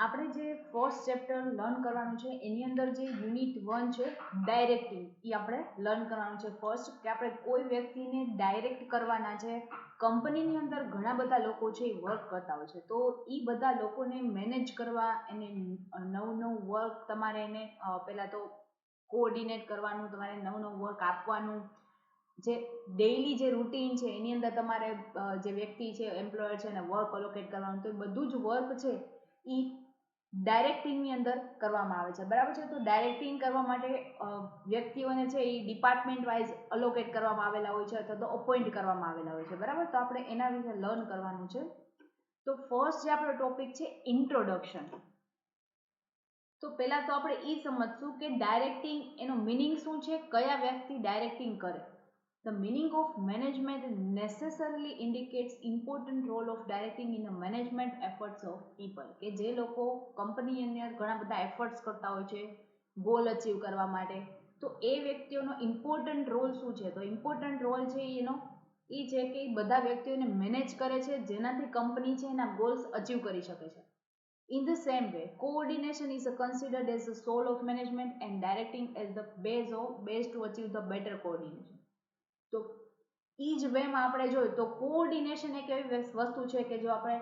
આપણે જે first chapter learn કરવાનું છે એની અંદર જે યુનિટ 1 છે ડાયરેક્ટિંગ, એ આપણે લર્ન કરવાનું છે ફર્સ્ટ, કે આપણે કોઈ વ્યક્તિને ડાયરેક્ટ કરવાના છે. કંપનીની અંદર ઘણા બધા લોકો છે એ વર્ક કરતા હોય છે, તો એ બધા લોકોને મેનેજ કરવા, એને નવું વર્ક તમારે એને પહેલાં તો કોઓર્ડિનેટ કરવાનું, તમારે નવું વર્ક આપવાનું, જે ડેઇલી જે રૂટીન છે એની અંદર તમારે જે વ્યક્તિ છે એમ્પ્લોયર છે એને વર્ક અલોકેટ કરવાનું, તો એ બધું જ વર્ક છે એ ડાયરેક્ટિંગની અંદર કરવામાં આવે છે, બરાબર છે. તો ડાયરેક્ટિંગ કરવા માટે વ્યક્તિઓને છે એ ડિપાર્ટમેન્ટ વાઇઝ અલોકેટ કરવામાં આવેલા હોય છે અથવા તો અપોઇન્ટ કરવામાં આવેલા હોય છે, બરાબર. તો આપણે એના વિશે લર્ન કરવાનું છે. તો ફર્સ્ટ જે આપણો ટોપિક છે ઇન્ટ્રોડક્શન. તો પહેલાં તો આપણે એ સમજશું કે ડાયરેક્ટિંગ એનો મિનિંગ શું છે, કયા વ્યક્તિ ડાયરેક્ટિંગ કરે. The meaning of management necessarily indicates important role of directing in the management efforts of people. કે જે લોકો કંપની અંદર ઘણા બધા એફર્ટ્સ કરતા હોય છે ગોલ અચીવ કરવા માટે, તો એ વ્યક્તિઓનો ઇમ્પોર્ટન્ટ રોલ શું છે? તો ઇમ્પોર્ટન્ટ રોલ છે એનો એ છે કે બધા વ્યક્તિઓને મેનેજ કરે છે, જેનાથી કંપની છે એના ગોલ્સ અચીવ કરી શકે છે. In the same way, coordination is considered as the soul of management and directing as the base to achieve the better coordination. તો એ જ વેમાં આપણે જોઈએ તો કોઓર્ડિનેશન એક એવી વસ્તુ છે કે જો આપણે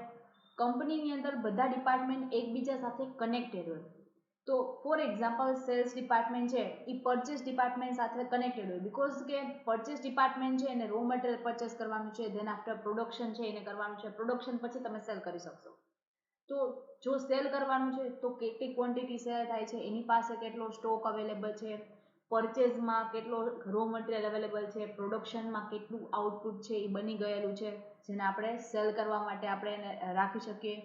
કંપનીની અંદર બધા ડિપાર્ટમેન્ટ એકબીજા સાથે કનેક્ટેડ હોય, તો ફોર એક્ઝામ્પલ સેલ્સ ડિપાર્ટમેન્ટ છે એ પરચેસ ડિપાર્ટમેન્ટ સાથે કનેક્ટેડ હોય, બિકોઝ કે પરચેસ ડિપાર્ટમેન્ટ છે એને રો મટીરિયલ પરચેસ કરવાનું છે, ધેન આફ્ટર પ્રોડક્શન છે એને કરવાનું છે, પ્રોડક્શન પછી તમે સેલ કરી શકશો. તો જો સેલ કરવાનું છે તો કેટલી ક્વોન્ટિટી સેલ થાય છે, એની પાસે કેટલો સ્ટોક અવેલેબલ છે, પરચેઝમાં કેટલો રો મટીરિયલ અવેલેબલ છે, પ્રોડક્શનમાં કેટલું આઉટપુટ છે એ બની ગયેલું છે જેને આપણે સેલ કરવા માટે આપણે એને રાખી શકીએ.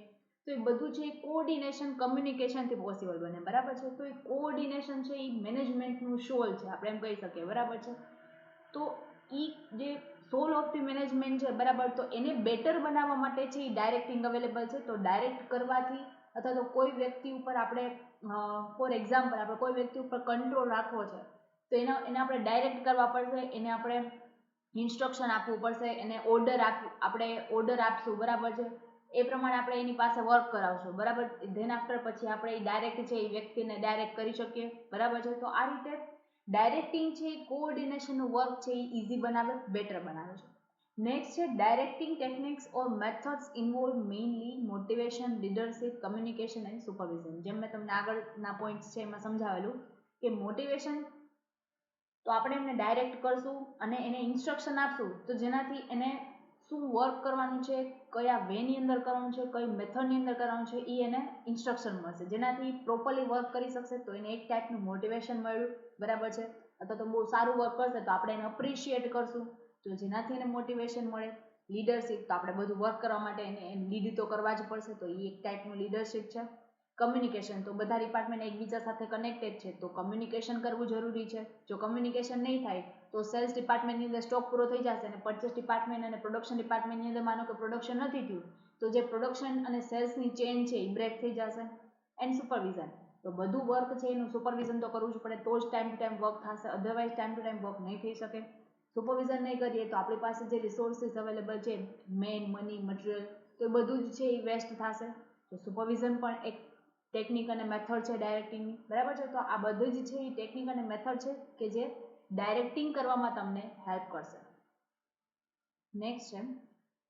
તો એ બધું છે એ કોઓર્ડિનેશન કમ્યુનિકેશનથી પોસિબલ બને, બરાબર છે. તો એ કોઓર્ડિનેશન છે એ મેનેજમેન્ટનું સોલ છે, આપણે એમ કહી શકીએ, બરાબર છે. તો એ જે સોલ ઓફ ધી મેનેજમેન્ટ છે, બરાબર, તો એને બેટર બનાવવા માટે છે એ ડાયરેક્ટિંગ અવેલેબલ છે. તો ડાયરેક્ટ કરવાથી અથવા તો કોઈ વ્યક્તિ ઉપર આપણે ફોર એક્ઝામ્પલ આપણે કોઈ વ્યક્તિ ઉપર કંટ્રોલ રાખવો છે તો એને આપણે ડાયરેક્ટ કરવા પડશે, એને આપણે ઇન્સ્ટ્રક્શન આપવું પડશે, એને આપણે ઓર્ડર આપશું, બરાબર છે. એ પ્રમાણે આપણે એની પાસે વર્ક કરાવશું, બરાબર. ધેન આફ્ટર પછી આપણે એ ડાયરેક્ટ છે એ વ્યક્તિને ડાયરેક્ટ કરી શકીએ, બરાબર છે. તો આ રીતે ડાયરેક્ટિંગ છે એ કોઓર્ડિનેશનનું વર્ક છે એ ઇઝી બનાવે, બેટર બનાવે છે. નેક્સ્ટ છે directing techniques or methods involve mainly motivation, leadership, communication and supervision. જેમ મેં તમને આગળના પોઈન્ટ્સ છે એમાં સમજાવેલું કે મોટિવેશન, તો આપણે એને ડાયરેક્ટ કરશું અને એને ઇન્સ્ટ્રક્શન આપશું, તો જેનાથી એને શું વર્ક કરવાનું છે, કયા વેની અંદર કરવાનું છે, કઈ મેથડની અંદર કરવાનું છે, એ એને ઇન્સ્ટ્રક્શન મળશે, જેનાથી પ્રોપરલી વર્ક કરી શકશે. તો એને એક ટાઈપનું મોટિવેશન મળ્યું, બરાબર છે. અથવા તો બહુ સારું વર્ક કરશે તો આપણે એને અપ્રિશિએટ કરશું, તો જેનાથી એને મોટિવેશન મળે. લીડરશિપ, તો આપણે બધું વર્ક કરવા માટે એને લીડ તો કરવા જ પડશે, તો એ એક ટાઈપનું લીડરશિપ છે. કમ્યુનિકેશન, તો બધા ડિપાર્ટમેન્ટ એકબીજા સાથે કનેક્ટેડ છે તો કમ્યુનિકેશન કરવું જરૂરી છે. જો કમ્યુનિકેશન નહીં થાય તો સેલ્સ ડિપાર્ટમેન્ટની અંદર સ્ટોક પૂરો થઈ જશે અને પરચેસ ડિપાર્ટમેન્ટ અને પ્રોડક્શન ડિપાર્ટમેન્ટની અંદર માનો કે પ્રોડક્શન નથી થયું તો જે પ્રોડક્શન અને સેલ્સની ચેઇન છે એ બ્રેક થઈ જશે. એન્ડ સુપરવિઝન, તો બધું વર્ક છે એનું સુપરવિઝન તો કરવું જ પડે, તો જ ટાઈમ ટુ ટાઈમ વર્ક થશે, otherwise time to time work નહીં થઈ શકે. સુપરવિઝન નહીં કરીએ તો આપણી પાસે જે રિસોર્સિસ અવેલેબલ છે, મેન, મની, મટીરિયલ, તો એ બધું જ છે એ વેસ્ટ થશે. તો સુપરવિઝન પણ એક ટેકનિક અને મેથડ છે ડાયરેક્ટિંગની, બરાબર છે. તો આ બધું જ છે એ ટેકનિક અને મેથડ છે કે જે ડાયરેક્ટિંગ કરવામાં તમને હેલ્પ કરશે. નેક્સ્ટ છે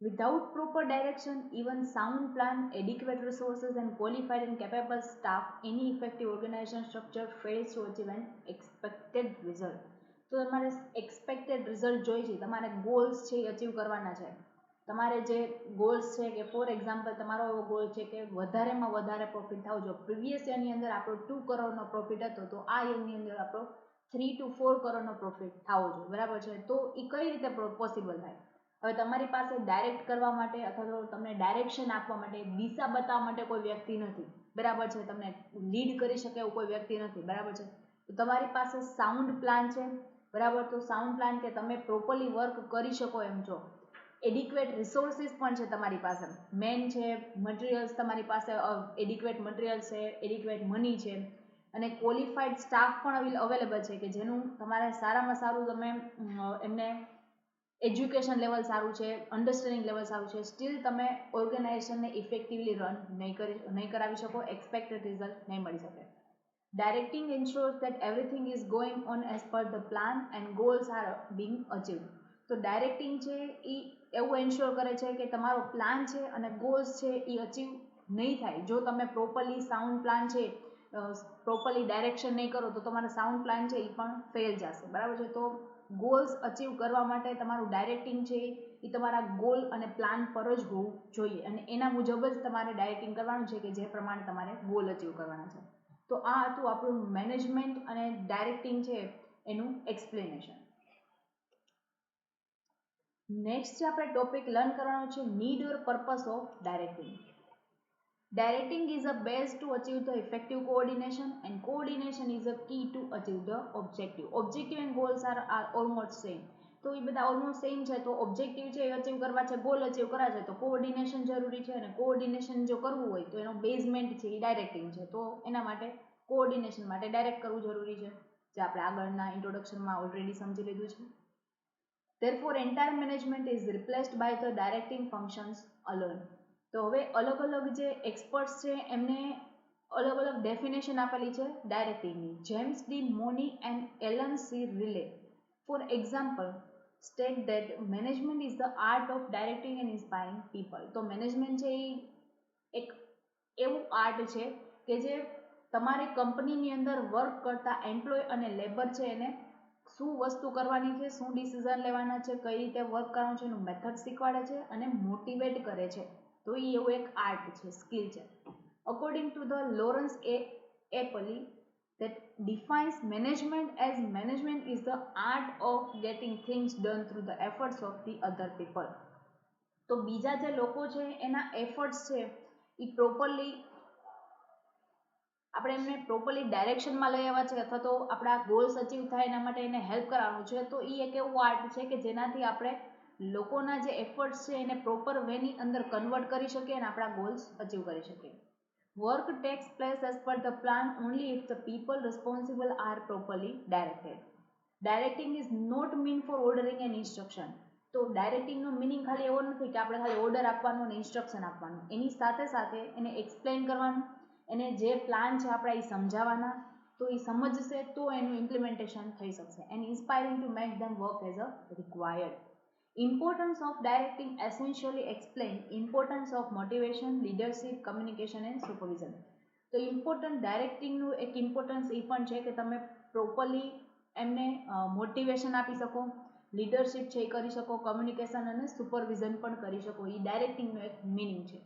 without proper direction, even sound plan, adequate resources and qualified and capable staff, any effective organisation structure fails to achieve an expected result. તો તમારે એક્સપેક્ટેડ રિઝલ્ટ જોઈએ છે, તમારે ગોલ્સ છે એ અચીવ કરવાના છે. તમારે જે ગોલ્સ છે કે ફોર એક્ઝામ્પલ તમારો એવો ગોલ છે કે વધારેમાં વધારે પ્રોફિટ થવો જોઈએ. પ્રીવિયસ યરની અંદર આપણો 2 કરોડનો પ્રોફિટ હતો, તો આ યરની અંદર આપણો 3 to 4 કરોડનો પ્રોફિટ થવો જોઈએ, બરાબર છે. તો એ કઈ રીતે પોસિબલ થાય? હવે તમારી પાસે ડાયરેક્ટ કરવા માટે અથવા તો તમને ડાયરેક્શન આપવા માટે, દિશા બતાવવા માટે કોઈ વ્યક્તિ નથી, બરાબર છે. તમને લીડ કરી શકે એવું કોઈ વ્યક્તિ નથી, બરાબર છે. તો તમારી પાસે સાઉન્ડ પ્લાન છે, બરાબર. તો સાઉન્ડ પ્લાન કે તમે પ્રોપરલી વર્ક કરી શકો એમ છો. એડિક્વેટ રિસોર્સિસ પણ છે તમારી પાસે, મેન છે, મટીરિયલ્સ તમારી પાસે એડિક્વેટ મટીરિયલ છે, એડિક્વેટ મની છે, અને ક્વોલિફાઈડ સ્ટાફ પણ અવેલેબલ છે કે જેનું તમારે સારામાં સારું તમે એમને એજ્યુકેશન લેવલ સારું છે, અન્ડરસ્ટેન્ડિંગ લેવલ સારું છે, સ્ટીલ તમે ઓર્ગેનાઇઝેશનને ઇફેક્ટિવલી રન નહીં કરાવી શકો, એક્સપેક્ટેડ રિઝલ્ટ નહીં મળી શકે. ડાયરેક્ટિંગ ensures that everything is going on as per the plan and goals are being achieved. તો ડાયરેક્ટિંગ છે એ એવું એન્શ્યોર કરે છે કે તમારો પ્લાન છે અને ગોલ્સ છે એ અચીવ નહીં થાય. જો તમે પ્રોપરલી સાઉન્ડ પ્લાન છે, પ્રોપરલી ડાયરેક્શન નહીં કરો તો તમારો સાઉન્ડ પ્લાન છે એ પણ ફેલ જશે. બરાબર છે. તો ગોલ્સ અચીવ કરવા માટે તમારું ડાયરેક્ટિંગ છે એ તમારા ગોલ અને પ્લાન પર જ હોવું જોઈએ અને એના મુજબ જ તમારે ડાયરેક્ટિંગ કરવાનું છે કે જે પ્રમાણે તમારે ગોલ અચીવ કરવાના છે. તો આ હતું આપણું મેનેજમેન્ટ અને ડાયરેક્ટિંગ છે એનું એક્સપ્લેનેશન. નેક્સ્ટ જે આપણે ટોપિક લર્ન કરવાનો છે need or purpose of directing. Directing is a base to achieve the effective coordination and coordination is a key to achieve the objective. Objective and goals are almost same. તો એ બધા almost same છે. તો objective છે એ achieve કરવા છે, goal achieve કરવા છે તો કોઓર્ડિનેશન જરૂરી છે અને કોઓર્ડિનેશન જો કરવું હોય તો એનો બેઝમેન્ટ છે એ ડાયરેક્ટિંગ છે. તો એના માટે કોઓર્ડિનેશન માટે ડાયરેક્ટ કરવું જરૂરી છે, જે આપણે આગળના ઇન્ટ્રોડક્શનમાં ઓલરેડી સમજી લીધું છે. Therefore, entire management is replaced by the directing functions alone. તો હવે અલગ અલગ જે એક્સપર્ટ્સ છે એમને અલગ અલગ ડેફિનેશન આપેલી છે ડાયરેક્ટિંગની. James D Mooney and Allan C Reiley for example state that management is the art of directing and inspiring people. તો મેનેજમેન્ટ છે એ એક એવું આર્ટ છે કે જે તમારી કંપનીની અંદર વર્ક કરતા એમ્પ્લોય અને લેબર છે એને શું વસ્તુ કરવાની છે, શું ડિસિઝન લેવાના છે, કઈ રીતે વર્ક કરવાનું છે એનું મેથડ શીખવાડે છે અને મોટિવેટ કરે છે. તો એ એવું એક આર્ટ છે, સ્કિલ છે. According to the Lawrence Appley that defines management as management is the art of getting things done through the efforts of the other people. તો બીજા જે લોકો છે એના એફર્ટ્સ છે એ પ્રોપરલી આપણે એમને પ્રોપરલી ડાયરેક્શનમાં લઈ આવવા છે અથવા તો આપણા ગોલ્સ અચીવ થાય એના માટે એને હેલ્પ કરાવવાનું છે. તો એ એક એવું આર્ટ છે કે જેનાથી આપણે લોકોના જે એફર્ટ્સ છે એને પ્રોપર વેની અંદર કન્વર્ટ કરી શકીએ અને આપણા ગોલ્સ અચીવ કરી શકીએ. Work takes place as per the plan only if the people responsible are properly directed. Directing is not mean for ordering and instruction. તો ડાયરેક્ટિંગનો મિનિંગ ખાલી એવો નથી કે આપણે ખાલી ઓર્ડર આપવાનું અને ઇન્સ્ટ્રક્શન આપવાનું. એની સાથે સાથે એને એક્સપ્લેન કરવાનું, એને જે પ્લાન છે આપણે એ સમજાવવાના, તો એ સમજશે તો એનું ઇમ્પ્લિમેન્ટેશન થઈ શકશે. And inspiring to make them work as a required. Importance of directing essentially explain importance of motivation, leadership, communication and supervision. તો ઇમ્પોર્ટન્ટ ડાયરેક્ટિંગનું એક ઇમ્પોર્ટન્સ એ પણ છે કે તમે પ્રોપરલી એમને મોટિવેશન આપી શકો, લીડરશિપ છે એ કરી શકો, કમ્યુનિકેશન અને સુપરવિઝન પણ કરી શકો. એ ડાયરેક્ટિંગનું એક મિનિંગ છે.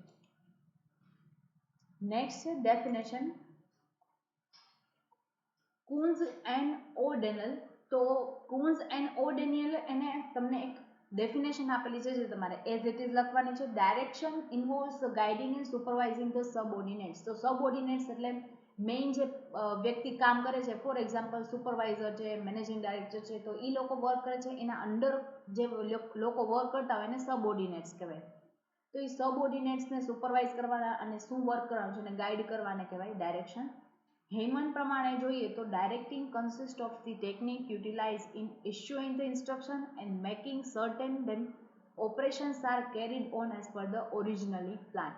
નેક્સ્ટ છે ડેફિનેશન કુન્ઝ એન્ડ ઓડેનલ. તો કુન્ઝ એન્ડ ઓડેનિયલ એને તમને એક ડેફિનેશન આપેલી છે જે તમારે એઝ ઇટ ઇઝ લખવાની છે. Direction involves guiding and supervising the subordinates. તો સબઓર્ડિનેટ્સ એટલે મેઇન જે વ્યક્તિ કામ કરે છે, ફોર એક્ઝામ્પલ સુપરવાઇઝર છે, મેનેજિંગ ડાયરેક્ટર છે, તો એ લોકો વર્ક કરે છે એના અંડર જે લોકો વર્ક કરતા હોય એને સબઓર્ડિનેટ્સ કહેવાય. તો એ સબઓર્ડિનેટ્સને સુપરવાઇઝ કરવાના અને શું વર્ક કરવાનું છે એને ગાઈડ કરવાને કહેવાય ડાયરેક્શન. હેમન પ્રમાણે જોઈએ તો directing consist of the technique utilize in issuing the instruction and making certain then operations are carried on as per the originally plan.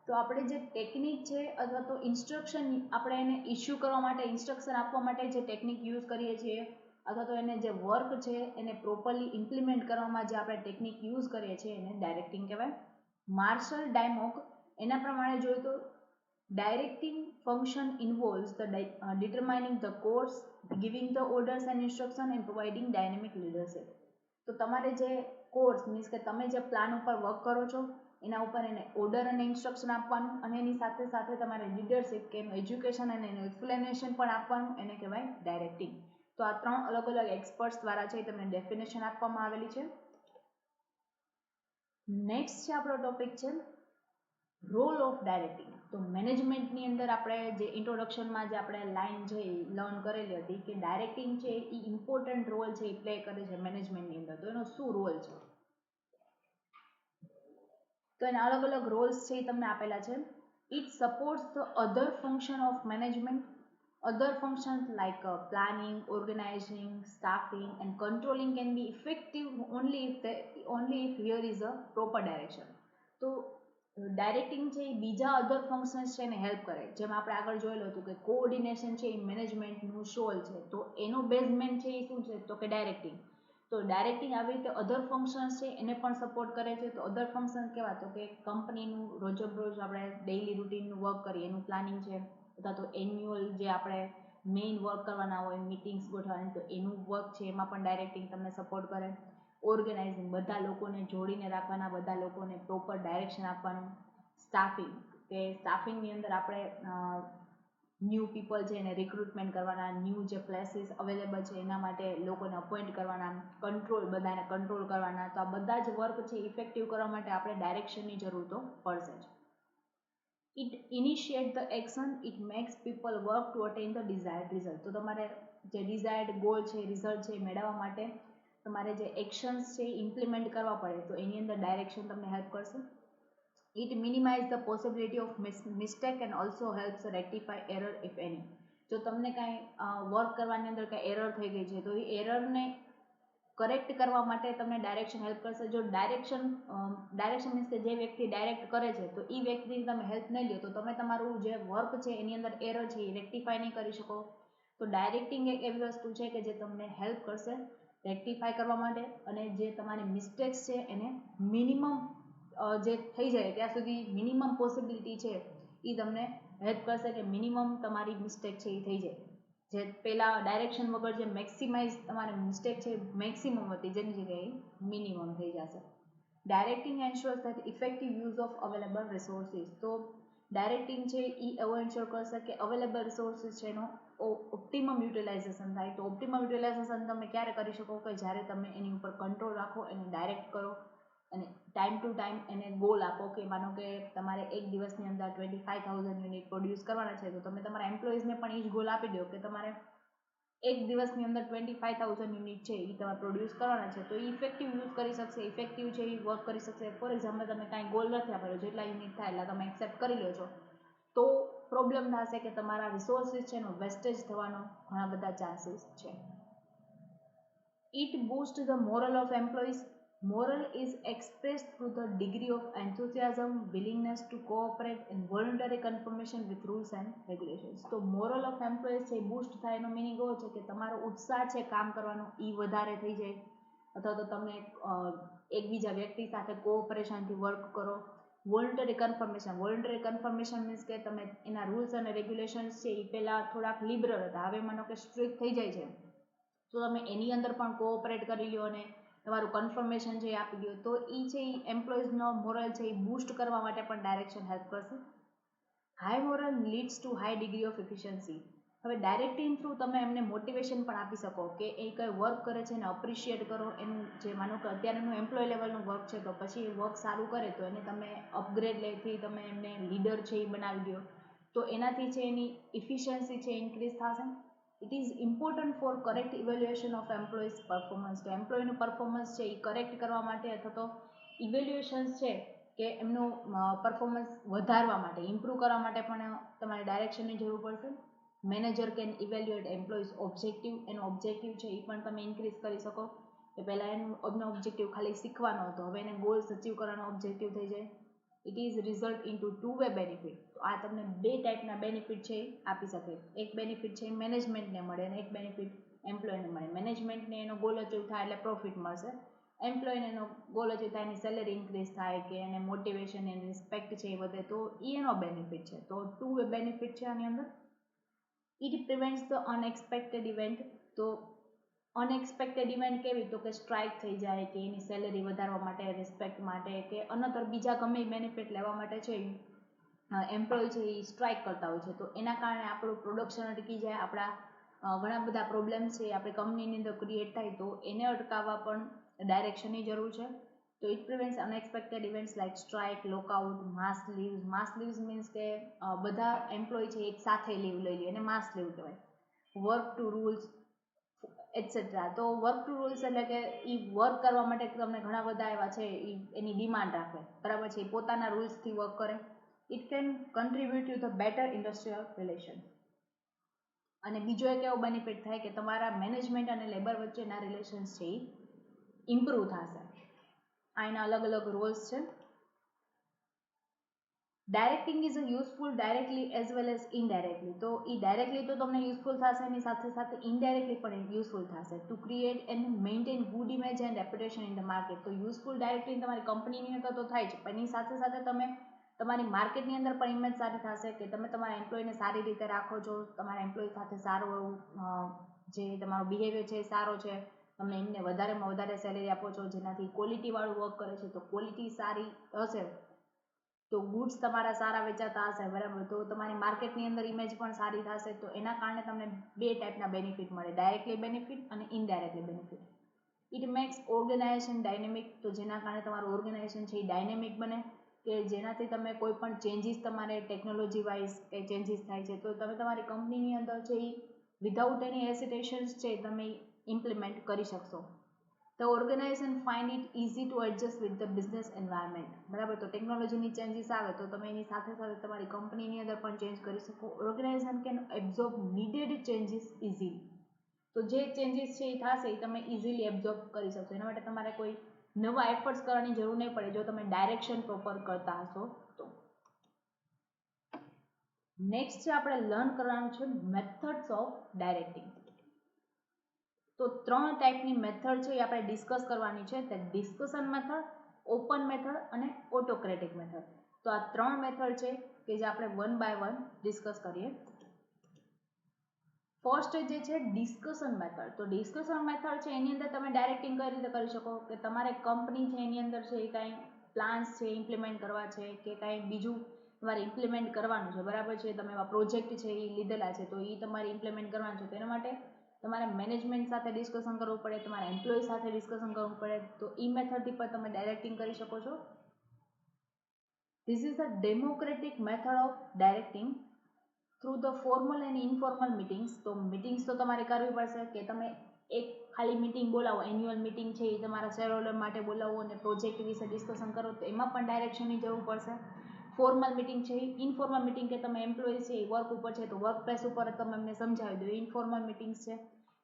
તો આપણે જે ટેકનિક છે અથવા તો ઇન્સ્ટ્રક્શન આપણે એને ઇશ્યુ કરવા માટે, ઇન્સ્ટ્રક્શન આપવા માટે જે ટેકનિક યુઝ કરીએ છીએ અથવા તો એને જે વર્ક છે એને પ્રોપરલી ઇમ્પ્લિમેન્ટ કરવામાં જે આપણે ટેકનિક યુઝ કરીએ છીએ એને ડાયરેક્ટિંગ કહેવાય. માર્શલ ડાયમોક એના પ્રમાણે જોઈએ તો directing function involves the determining the course, giving the orders and instruction and providing dynamic leadership. તો તમારે જે કોર્સ મીન્સ કે તમે જે પ્લાન ઉપર વર્ક કરો છો એના ઉપર એને ઓર્ડર અને ઇન્સ્ટ્રક્શન આપવાનું અને એની સાથે સાથે તમારે લીડરશિપ કે એનું એજ્યુકેશન અને એનું એક્સપ્લેનેશન પણ આપવાનું, એને કહેવાય ડાયરેક્ટિંગ. તો આ ત્રણ અલગ અલગ એક્સપર્ટ્સ દ્વારા છે તમને ડેફિનેશન આપવામાં આવેલી છે. નેક્સ્ટ છે આપણો ટોપિક છે રોલ ઓફ ડાયરેક્ટિંગ. તો મેનેજમેન્ટની અંદર આપણે જે ઇન્ટ્રોડક્શનમાં જે આપણે લાઈન છે એ લર્ન કરેલી હતી કે ડાયરેક્ટિંગ છે એ ઇમ્પોર્ટન્ટ રોલ છે એ પ્લે કરે છે મેનેજમેન્ટની અંદર. તો એનો શું રોલ છે? તો એના અલગ અલગ રોલ્સ છે એ તમને આપેલા છે. It supports the other function of management Other functions like planning, organizing, staffing, and controlling can be effective only if here is a proper direction. તો ડાયરેક્ટિંગ છે એ બીજા અધર ફંક્શન્સ છે એને હેલ્પ કરે. જેમ આપણે આગળ જોયેલું હતું કે કોઓર્ડિનેશન છે એ મેનેજમેન્ટનું સોલ છે, તો એનું બેઝમેન્ટ છે એ શું છે તો કે ડાયરેક્ટિંગ. તો ડાયરેક્ટિંગ આવી રીતે અધર ફંક્શન્સ છે એને પણ સપોર્ટ કરે છે. તો અધર ફંક્શન કેવા તો કે કંપનીનું રોજબરોજ આપણે ડેઇલી રૂટીનનું વર્ક કરીએ એનું પ્લાનિંગ છે, અથવા તો એન્યુઅલ જે આપણે મેઇન વર્ક કરવાના હોય મીટિંગ્સ ગોઠવવાની તો એનું વર્ક છે એમાં પણ ડાયરેક્ટિંગ તમને સપોર્ટ કરે. ઓર્ગેનાઇઝિંગ બધા લોકોને જોડીને રાખવાના, બધા લોકોને પ્રોપર ડાયરેક્શન આપવાનું. સ્ટાફિંગ કે સ્ટાફિંગની અંદર આપણે ન્યૂ પીપલ છે એને રિક્રુટમેન્ટ કરવાના, ન્યૂ જે પ્લેસીસ અવેલેબલ છે એના માટે લોકોને અપોઇન્ટ કરવાના. કંટ્રોલ બધાને કંટ્રોલ કરવાના. તો આ બધા જ વર્ક છે ઇફેક્ટિવ કરવા માટે આપણે ડાયરેક્શનની જરૂર તો પડશે જ. It initiate the action, it makes people work to attain the desired result. તો તમારે જે ડિઝાયર્ડ ગોલ છે, રિઝલ્ટ છે મેળવવા માટે તમારે જે એક્શન્સ છે ઇમ્પ્લિમેન્ટ કરવા પડે, તો એની અંદર ડાયરેક્શન તમને હેલ્પ કરશે. It minimize the possibility of mistake and also helps rectify error if any. જો તમને કાંઈ વર્ક કરવાની અંદર કાંઈ એરર થઈ ગઈ છે તો એ એરરને કરેક્ટ કરવા માટે તમને ડાયરેક્શન હેલ્પ કરશે. જો ડાયરેક્શન મીન્સ કે જે વ્યક્તિ ડાયરેક્ટ કરે છે તો એ વ્યક્તિની તમે હેલ્પ નહીં લો તો તમે તમારું જે વર્ક છે એની અંદર એરર છે એ રેક્ટિફાય નહીં કરી શકો. તો ડાયરેક્ટિંગ એક એવી વસ્તુ છે કે જે તમને હેલ્પ કરશે રેક્ટિફાય કરવા માટે, અને જે તમારી મિસ્ટેક્સ છે એને મિનિમમ જે થઈ જાય ત્યાં સુધી મિનિમમ પોસિબિલિટી છે એ તમને હેલ્પ કરશે કે મિનિમમ તમારી મિસ્ટેક છે એ થઈ જાય. જે પહેલાં ડાયરેક્શન વગર જે મેક્સિમાઇઝ તમારી મિસ્ટેક છે મેક્સિમમ હતી જેની જગ્યાએ મિનિમમ થઈ જશે. Directing ensures that effective use of available resources. તો ડાયરેક્ટિંગ છે એ એવો એન્શ્યોર કરશે કે અવેલેબલ રિસોર્સિસ છે એનો ઓપ્ટિમમ યુટિલાઇઝેશન થાય. તો ઓપ્ટિમમ યુટિલાઇઝેશન તમે ક્યારે કરી શકો કે જ્યારે તમે એની ઉપર કંટ્રોલ રાખો, એને ડાયરેક્ટ કરો અને ટાઈમ ટુ ટાઈમ એને ગોલ આપો કે માનો કે તમારે એક દિવસની અંદર 25,000 યુનિટ પ્રોડ્યુસ કરવાના છે તો તમે તમારા એમ્પ્લોઈઝને પણ એ જ ગોલ આપી દો કે તમારે એક દિવસની અંદર 25,000 યુનિટ છે એ તમારે પ્રોડ્યુસ કરવાના છે. તો એ ઇફેક્ટિવ યુઝ કરી શકશે, ઇફેક્ટિવ છે એ વર્ક કરી શકશે. ફોર એક્ઝામ્પલ તમે કાંઈ ગોલ નથી આપેલો, જેટલા યુનિટ થાય એટલા તમે એક્સેપ્ટ કરી લો છો, તો પ્રોબ્લેમ થશે કે તમારા રિસોર્સિસ છે એનો વેસ્ટેજ થવાનો ઘણા બધા ચાન્સીસ છે. It boosts the moral of employees. Moral is expressed through the degree of enthusiasm, willingness to cooperate and voluntary conformation with rules and regulations. તો moral of employees છે બૂસ્ટ થાય એનો મિનિંગ એવો છે કે તમારો ઉત્સાહ છે કામ કરવાનો એ વધારે થઈ જાય, અથવા તો તમે એકબીજા વ્યક્તિ સાથે કોઓપરેશનથી વર્ક કરો. વોલન્ટરી કન્ફર્મેશન મીન્સ કે તમે એના રૂલ્સ અને રેગ્યુલેશન્સ છે એ પહેલાં થોડાક લિબરલ હતા, હવે માનો કે સ્ટ્રિક્ટ થઈ જાય છે તો તમે એની અંદર પણ કોઓપરેટ કરી લો અને તમારું કન્ફર્મેશન છે એ આપી દો. તો એ છે એ એમ્પ્લોઈઝનો મોરલ છે એ બૂસ્ટ કરવા માટે પણ ડાયરેક્શન હેલ્પ કરશે. High moral leads two high degree of efficiency. હવે ડાયરેક્ટિંગ થ્રુ તમે એમને મોટિવેશન પણ આપી શકો કે એ કંઈ વર્ક કરે છે એને અપ્રિશિએટ કરો. એનું જે માનો કે અત્યારનું એમ્પ્લોય લેવલનું વર્ક છે તો પછી એ વર્ક સારું કરે તો એને તમે અપગ્રેડ લેથી તમે એમને લીડર છે એ બનાવી દો, તો એનાથી છે એની ઇફિશિયન્સી છે ઇન્ક્રીઝ થશે. It is important for correct evaluation of employees performance. તો એમ્પ્લોયનું પરફોર્મન્સ છે એ કરેક્ટ કરવા માટે અથવા તો ઇવેલ્યુએશન્સ છે કે એમનું પરફોર્મન્સ વધારવા માટે, ઇમ્પ્રૂવ કરવા માટે પણ તમારે ડાયરેક્શનની જરૂર પડશે. Manager can evaluate employees objective. એનો ઓબ્જેક્ટિવ છે એ પણ તમે ઇન્ક્રીઝ કરી શકો કે પહેલાં એનો ઓબ્જેક્ટિવ ખાલી શીખવાનો હતો, હવે એને ગોલ્સ અચીવ કરવાનો ઓબ્જેક્ટિવ થઈ જાય. It is result into two way benefit. તો આ તમને બે ટાઈપના બેનિફિટ છે એ આપી શકે. એક બેનિફિટ છે એ મેનેજમેન્ટને મળે અને એક બેનિફિટ એમ્પ્લોયને મળે. મેનેજમેન્ટને એનો ગોલ અચીવ થાય એટલે પ્રોફિટ મળશે, એમ્પ્લોયને એનો ગોલ અચીવ થાય એની સેલેરી ઇન્ક્રીઝ થાય કે એને મોટિવેશન એની રિસ્પેક્ટ છે એ વધે, તો એ એનો બેનિફિટ છે. તો ટુ વે બેનિફિટ છે આની અંદર. It prevents the unexpected event. તો અનએક્સપેક્ટેડ ઇવેન્ટ કેવી તો કે સ્ટ્રાઇક થઈ જાય કે એની સેલેરી વધારવા માટે, રિસ્પેક્ટ માટે કે અનધર બીજા ગમે બેનિફિટ લેવા માટે છે એમ્પ્લોય છે એ સ્ટ્રાઇક કરતા હોય છે. તો એના કારણે આપણું પ્રોડક્શન અટકી જાય, આપણા ઘણા બધા પ્રોબ્લેમ્સ છે આપણી કંપનીની અંદર ક્રિએટ થાય, તો એને અટકાવવા પણ ડાયરેક્શનની જરૂર છે. તો it prevents unexpected events like strike, lockout, mass leaves. Mass leaves means કે બધા એમ્પ્લોય છે એક સાથે લીવ લઈ લે એને માસ લીવ કહેવાય. Work to rules etcetera. તો વર્ક ટુ રૂલ્સ એટલે કે એ વર્ક કરવા માટે તમને ઘણા બધા એવા છે એની ડિમાન્ડ રાખે, બરાબર છે, એ પોતાના રૂલ્સથી વર્ક કરે. It can contribute to the better industrial relation. અને બીજો એક એવો બેનિફિટ થાય કે તમારા મેનેજમેન્ટ અને લેબર વચ્ચેના રિલેશન્સ છે એ ઇમ્પ્રૂવ થશે. આ એના અલગ અલગ રોલ્સ છે. Directing is useful directly as well as indirectly. તો એ ડાયરેક્ટલી તો તમને યુઝફુલ થશે, એની સાથે સાથે ઇનડાયરેક્ટલી પણ યુઝફુલ થશે. To create and maintain good image and reputation in the market. તો યુઝફુલ ડાયરેક્ટલી તમારી કંપનીની અંદર તો થાય છે, પણ એની સાથે સાથે તમે તમારી માર્કેટની અંદર પણ ઇમેજ સારી થશે કે તમે તમારા એમ્પ્લોયને સારી રીતે રાખો છો, તમારા એમ્પ્લોય સાથે સારું એવું જે તમારો બિહેવિયર છે એ સારો છે, તમે એમને વધારેમાં વધારે સેલેરી આપો છો, જેનાથી ક્વોલિટીવાળું વર્ક કરે છે. તો ક્વોલિટી સારી હશે તો ગુડ્સ તમારા સારા વેચાતા હશે, બરાબર. તો તમારી માર્કેટની અંદર ઇમેજ પણ સારી થશે. તો એના કારણે તમને બે ટાઈપના બેનિફિટ મળે, ડાયરેક્ટલી બેનિફિટ અને indirectly benefit. It makes organisation dynamic. તો જેના કારણે તમારું ઓર્ગેનાઇઝેશન છે એ ડાયનેમિક બને, કે જેનાથી તમે કોઈ પણ ચેન્જીસ તમારે ટેકનોલોજી વાઇઝ કંઈ ચેન્જીસ થાય છે તો તમે તમારી કંપનીની અંદર છે એ વિધાઉટ એની હેસિટેશન્સ છે તમે ઇમ્પ્લિમેન્ટ કરી શકશો. The organization find it easy to adjust with the business environment. બરાબર. તો ટેકનોલોજીની ચેન્જીસ આવે તો તમે એની સાથે સાથે તમારી કંપનીની અંદર પણ ચેન્જ કરી શકો. Organisation can absorb needed changes easily. તો જે ચેન્જીસ છે એ થશે એ તમે ઇઝીલી એબ્ઝોર્બ કરી શકશો. એના માટે તમારે કોઈ નવા એફર્ટ્સ કરવાની જરૂર નહીં પડે જો તમે ડાયરેક્શન પ્રોપર કરતા હશો તો. નેક્સ્ટ છે આપણે લર્ન કરવાનું છે મેથડ્સ ઓફ ડાયરેક્ટિંગ. તો ત્રણ ટાઈપની મેથડ છે એ આપણે ડિસ્કસ કરવાની છે, તે ડિસ્કશન મેથડ, ઓપન મેથડ અને ઓટોક્રેટિક મેથડ. તો આ ત્રણ મેથડ છે કે જે આપણે વન બાય વન ડિસ્કસ કરીએ. ફર્સ્ટ જે છે ડિસ્કશન મેથડ. તો ડિસ્કશન મેથડ છે એની અંદર તમે ડાયરેક્ટિંગ કઈ રીતે કરી શકો કે તમારે કંપની છે એની અંદર છે એ કાંઈ પ્લાન્સ છે ઇમ્પ્લિમેન્ટ કરવા છે કે કાંઈ બીજું તમારે ઇમ્પ્લિમેન્ટ કરવાનું છે, બરાબર છે. તમે એવા પ્રોજેક્ટ છે એ લીધેલા છે તો એ તમારે ઇમ્પ્લિમેન્ટ કરવાનું છે. તો એના માટે તમારે મેનેજમેન્ટ સાથે ડિસ્કશન કરવું પડે, તમારા એમ્પ્લોય સાથે ડિસ્કશન કરવું પડે. તો એ મેથડથી પણ તમે ડાયરેક્ટિંગ કરી શકો છો. This is the democratic method of directing through the formal and informal meetings. તો મિટિંગ્સ તો તમારે કરવી પડશે કે તમે એક ખાલી મિટિંગ બોલાવો, એન્યુઅલ મિટિંગ છે એ તમારા શેર હોલ્ડર માટે બોલાવો અને પ્રોજેક્ટ વિશે ડિસ્કશન કરો તો એમાં પણ ડાયરેક્શનની જરૂર પડશે. ફોર્મલ મિટિંગ છે, ઇનફોર્મલ મિટિંગ કે તમે એમ્પ્લોય છે એ વર્ક ઉપર છે તો વર્ક પ્લેસ ઉપર તમે એમને સમજાવી દો. ઇનફોર્મલ મિટિંગ્સ છે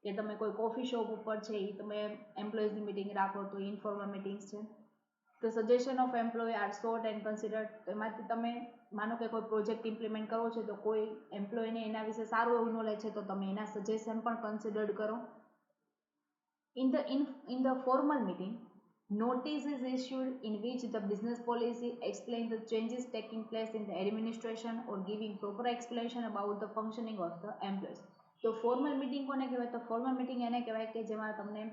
કે તમે કોઈ કોફી શોપ ઉપર છે એ તમે એમ્પ્લોયઝની મિટિંગ રાખો તો ઇનફોર્મલ મિટિંગ્સ છે. The suggestion of employee are sought and considered. તો એમાંથી તમે માનો કે કોઈ પ્રોજેક્ટ ઇમ્પ્લિમેન્ટ કરવો છે તો કોઈ એમ્પ્લોયને એના વિશે સારું એવું નોલેજ છે તો તમે એના સજેશન પણ કન્સિડર્ડ કરો. In the formal meeting, notice is issued in which the business policy explains the changes taking place in the administration or giving proper explanation about the functioning of the employees. તો formal meeting કોને કહેવાય? તો formal meeting એને કહેવાય કે જેમાં તમને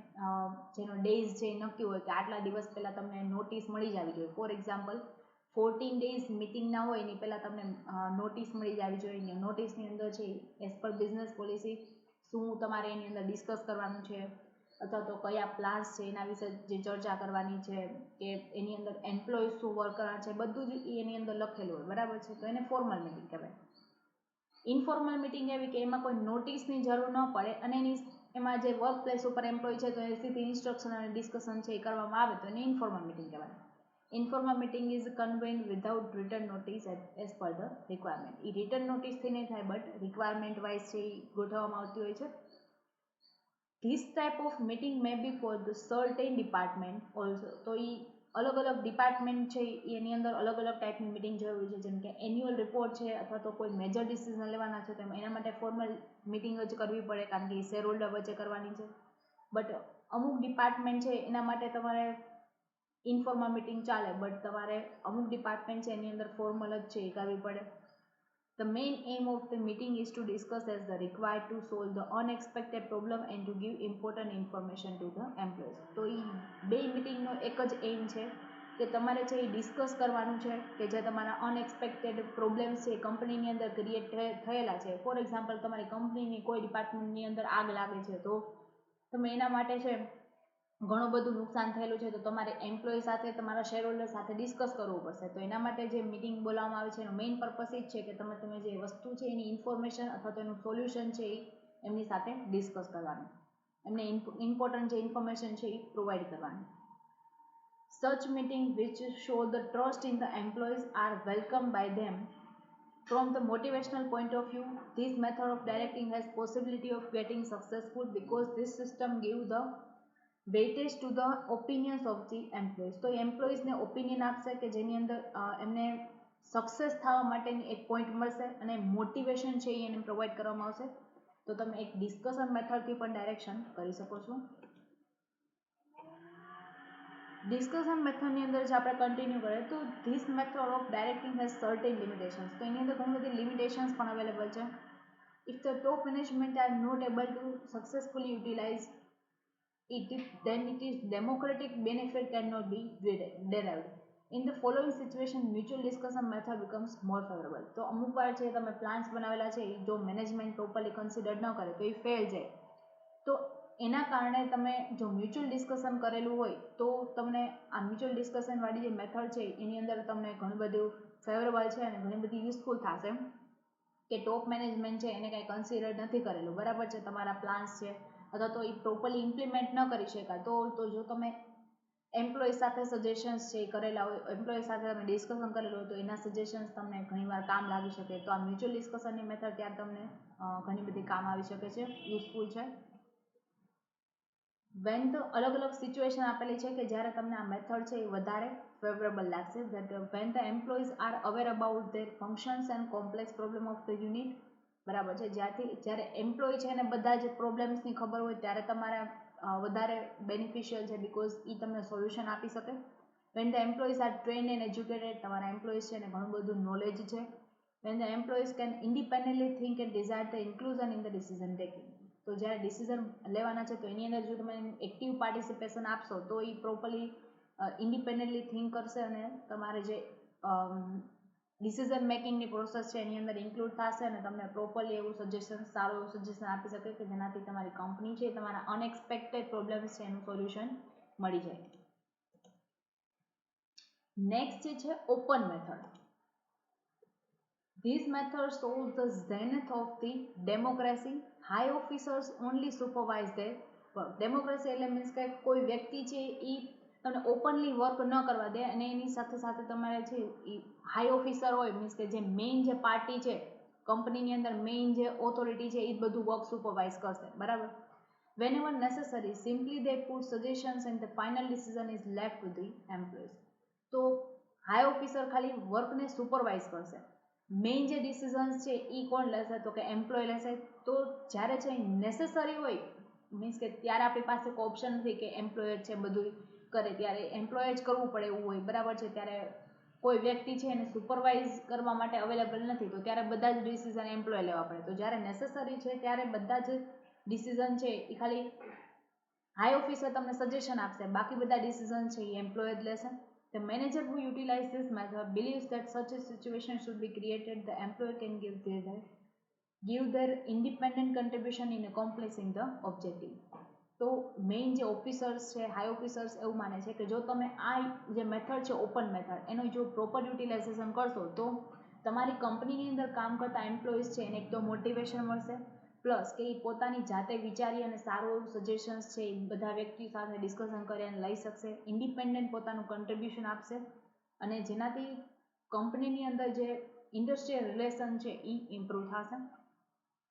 જેનો ડેઝ છે એ નક્કી હોય કે આટલા દિવસ પહેલાં તમને નોટિસ મળી જવી જોઈએ. ફોર એક્ઝામ્પલ 14 ડેઝ મિટિંગ ના હોય એની પહેલાં તમને નોટિસ મળી જવી જોઈએ. નોટિસની અંદર છે એઝ પર બિઝનેસ પોલિસી શું તમારે એની અંદર ડિસ્કસ કરવાનું છે અથવા તો કયા પ્લાન્સ છે એના વિશે જે ચર્ચા કરવાની છે કે એની અંદર એમ્પ્લોય શું વર્ક કરવાના છે બધું જ એની અંદર લખેલું હોય, બરાબર છે. તો એને ફોર્મલ મિટિંગ કહેવાય. ઇનફોર્મલ મિટિંગ એવી કે એમાં કોઈ નોટિસની જરૂર ન પડે અને એમાં જે વર્ક પ્લેસ ઉપર એમ્પ્લોય છે તો એ સીધી ઇન્સ્ટ્રક્શન અને ડિસ્કશન છે એ કરવામાં આવે તો એને ઇનફોર્મલ મિટિંગ કહેવાય. Informal meeting is convened without written notice as per the requirement. એ રિટર્ન નોટિસથી નહીં થાય બટ રિક્વાયરમેન્ટ વાઇઝ છે એ ગોઠવવામાં આવતી હોય છે. This type of meeting may be for the certain department also. તો એ અલગ અલગ ડિપાર્ટમેન્ટ છે એની અંદર અલગ અલગ ટાઈપની મિટિંગ જરૂરી છે. જેમ કે એન્યુઅલ રિપોર્ટ છે અથવા તો કોઈ મેજર ડિસિઝન લેવાના છે તો એના માટે ફોર્મલ મિટિંગ જ કરવી પડે કારણ કે શેર હોલ્ડર વચ્ચે કરવાની છે. બટ અમુક ડિપાર્ટમેન્ટ છે એના માટે તમારે ઇનફોર્મલ મિટિંગ ચાલે બટ તમારે અમુક ડિપાર્ટમેન્ટ છે એની અંદર ફોર્મલ જ છે એ કરવી પડે. The main aim of the meeting is to discuss as the required to solve the unexpected problem and to give important information to the employees. તો એ બે મિટિંગનો એક જ એમ છે કે તમારે છે એ ડિસ્કસ કરવાનું છે કે જે તમારા અનએક્સપેક્ટેડ પ્રોબ્લેમ્સ છે કંપનીની અંદર ક્રિએટ થયેલા છે. ફોર એક્ઝામ્પલ તમારી કંપનીની કોઈ ડિપાર્ટમેન્ટની અંદર આગ લાગે છે તો તમે એના માટે છે ઘણું બધું નુકસાન થયેલું છે તો તમારે એમ્પ્લોય સાથે તમારા શેર હોલ્ડર સાથે ડિસ્કસ કરવું પડશે. તો એના માટે જે મિટિંગ બોલાવવામાં આવે છે એનો મેઇન પર્પસ એ જ છે કે તમે જે વસ્તુ છે એની ઇન્ફોર્મેશન અથવા તો એનું સોલ્યુશન છે એ એમની સાથે ડિસ્કસ કરવાનું, એમને ઇમ્પોર્ટન્ટ જે ઇન્ફોર્મેશન છે એ પ્રોવાઈડ કરવાની. Such meeting which show the trust in the employees are welcomed by them From the motivational point of view, this method of directing has possibility of getting successful because this system gives the weightage to the opinions of the employees. તો એમ્પ્લોઈઝને opinion આપશે કે જેની અંદર એમને success થવા માટેની એક point મળશે અને મોટિવેશન છે એ એને પ્રોવાઈડ કરવામાં આવશે. તો તમે એક ડિસ્કશન મેથડથી પણ ડાયરેક્શન કરી શકો છો. ડિસ્કશન મેથડની અંદર જે આપણે કન્ટિન્યુ કરીએ તો this method of directing has certain limitations. તો એની અંદર ઘણી બધી લિમિટેશન્સ પણ અવેલેબલ છે. If the top management are not able to successfully utilize then it is democratic benefit cannot be derived. In the following situation, mutual discussion method becomes more favorable. તો અમુક વાર છે તમે પ્લાન્સ બનાવેલા છે જો મેનેજમેન્ટ પ્રોપરલી કન્સિડર ન કરે તો એ ફેલ જાય. તો એના કારણે તમે જો મ્યુચ્યુઅલ ડિસ્કશન કરેલું હોય તો તમને આ મ્યુચ્યુઅલ ડિસ્કશન વાળી જે મેથડ છે એની અંદર તમને ઘણું બધું ફેવરેબલ છે અને ઘણી બધી યુઝફુલ થશે કે ટોપ મેનેજમેન્ટ છે એને કંઈ કન્સિડર નથી કરેલું, બરાબર છે, તમારા પ્લાન્સ છે અથવા તો એ પ્રોપરલી ઇમ્પ્લિમેન્ટ ન કરી શકાય તો જો તમે એમ્પ્લોય સાથે સજેશન્સ છે એ કરેલા હોય, એમ્પ્લોય સાથે તમે ડિસ્કશન કરેલું હોય તો એના સજેશન્સ તમને ઘણીવાર કામ લાગી શકે. તો આ મ્યુચ્યુઅલ ડિસ્કશનની મેથડ ત્યારે તમને ઘણી બધી કામ આવી શકે છે, યુઝફુલ છે. વેન તો અલગ અલગ સિચ્યુએશન આપેલી છે કે જ્યારે તમને આ મેથડ છે એ વધારે ફેવરેબલ લાગશે. That when the employees are aware about their functions and complex problem of the unit, બરાબર છે, જ્યારે એમ્પ્લોય છે એને બધા જ પ્રોબ્લેમ્સની ખબર હોય ત્યારે તમારે વધારે બેનિફિશિયલ છે બિકોઝ એ તમને સોલ્યુશન આપી શકે. When the employees are trained and educated, તમારા એમ્પ્લોઈઝ છે એને ઘણું બધું નોલેજ છે. When the employees can independently think and desire the inclusion in the decision taking. તો જ્યારે ડિસિઝન લેવાના છે તો એની અંદર જો તમે એક્ટિવ પાર્ટિસિપેશન આપશો તો એ પ્રોપરલી ઇન્ડિપેન્ડન્ટલી થિંક કરશે અને તમારે જે ડિસિઝન મેકિંગની પ્રોસેસ છે એની અંદર ઇન્ક્લુડ થશે અને તમને પ્રોપરલી એવું સજેશન, સારું એવું સજેશન આપી શકે કે જેનાથી તમારી કંપની છે તમારા અનએક્સપેક્ટેડ પ્રોબ્લેમ્સ છે એનું સોલ્યુશન મળી જાય. નેક્સ્ટ જે છે open method. This method shows the zenith of the democracy. High officers only supervise their work. Democracy એટલે મીન્સ કે કોઈ વ્યક્તિ છે એ તમને ઓપનલી વર્ક ન કરવા દે અને એની સાથે સાથે તમારે છે એ હાઈ ઓફિસર હોય મીન્સ કે જે મેઇન જે પાર્ટી છે કંપનીની અંદર મેઇન જે ઓથોરિટી છે એ જ બધું વર્ક સુપરવાઇઝ કરશે, બરાબર. Whenever necessary, simply they put suggestions and the final decision is left to the employees. તો હાઈ ઓફિસર ખાલી વર્કને સુપરવાઇઝ કરશે. મેઇન જે ડિસિઝન્સ છે એ કોણ લેશે તો કે એમ્પ્લોય લેશે. તો જ્યારે છે નેસેસરી હોય મીન્સ કે ત્યારે આપણી પાસે કોઈ ઓપ્શન નથી કે એમ્પ્લોયર છે બધું કરે, ત્યારે એમ્પ્લોય જ કરવું પડે એવું હોય, બરાબર છે. ત્યારે કોઈ વ્યક્તિ છે એને સુપરવાઇઝ કરવા માટે અવેલેબલ નથી તો ત્યારે બધા જ ડિસિઝન એમ્પ્લોય લેવા પડે. તો જ્યારે નેસેસરી છે ત્યારે બધા જ ડિસિઝન છે એ ખાલી હાઈ ઓફિસર તમને સજેશન આપશે, બાકી બધા ડિસિઝન છે એ એમ્પ્લોય જ લેશે. The manager who utilizes this method believes that such a situation should be created. The employee can give their independent contribution in accomplishing the objective. તો મેઇન જે officers છે, હાઈ ઓફિસર્સ એવું માને છે કે જો તમે આ જે મેથડ છે ઓપન મેથડ એનું જો પ્રોપર યુટિલાઇઝેશન કરશો તો તમારી કંપનીની અંદર કામ કરતા એમ્પ્લોઈઝ છે એને એક તો મોટિવેશન મળશે, પ્લસ કે એ પોતાની જાતે વિચારી અને સારું એવું સજેશન્સ છે એ બધા વ્યક્તિ સાથે ડિસ્કશન કરી અને લઈ શકશે, ઇન્ડિપેન્ડન્ટ પોતાનું કન્ટ્રીબ્યુશન આપશે અને જેનાથી કંપનીની અંદર જે ઇન્ડસ્ટ્રીયલ રિલેશન છે એ ઇમ્પ્રૂવ થશે.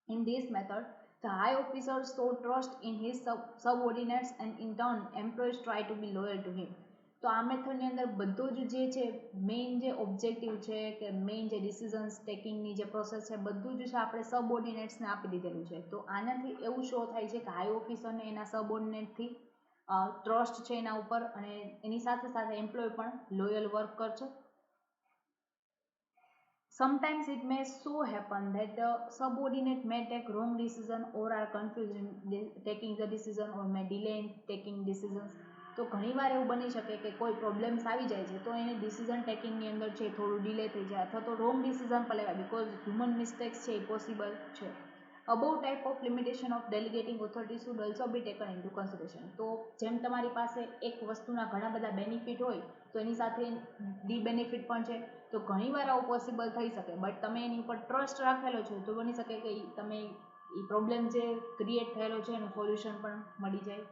In this method, the high officers show trust in his subordinates and in turn employees try to be loyal to him. તો આ મેથડની અંદર બધું જ જે છે મેઇન જે ઓબ્જેક્ટિવ છે કે મેઇન જે ડિસિઝન્સ ટેકિંગની જે પ્રોસેસ છે બધું જ છે આપણે સબઓર્ડિનેટ્સને આપી દીધેલું છે. તો આનાથી એવું શો થાય છે કે હાઈ ઓફિસરને એના સબઓર્ડિનેટથી ટ્રસ્ટ છે એના ઉપર અને એની સાથે સાથે એમ્પ્લોય પણ લોયલ વર્ક કરશે. Sometimes it may so happen that the subordinate may take wrong decision or are confused in taking the decision or may delay in taking decisions. તો ઘણીવાર એવું બની શકે કે કોઈ પ્રોબ્લેમ્સ આવી જાય છે તો એને ડિસિઝન ટેકિંગની અંદર છે થોડું ડિલે થઈ જાય અથવા તો રોંગ ડિસિઝન પણ લેવાય બિકોઝ હ્યુમન મિસ્ટેક્સ છે એ પોસિબલ છે. Above type of limitation of delegating authority should also be taken into consideration. તો જેમ તમારી પાસે એક વસ્તુના ઘણા બધા બેનિફિટ હોય તો એની સાથે ડીબેનિફિટ પણ છે. તો ઘણીવાર આવું પોસિબલ થઈ શકે બટ તમે એની ઉપર ટ્રસ્ટ રાખેલો છે તો બની શકે કે તમે એ પ્રોબ્લેમ જે ક્રિએટ થયેલો છે એનું સોલ્યુશન પણ મળી જાય.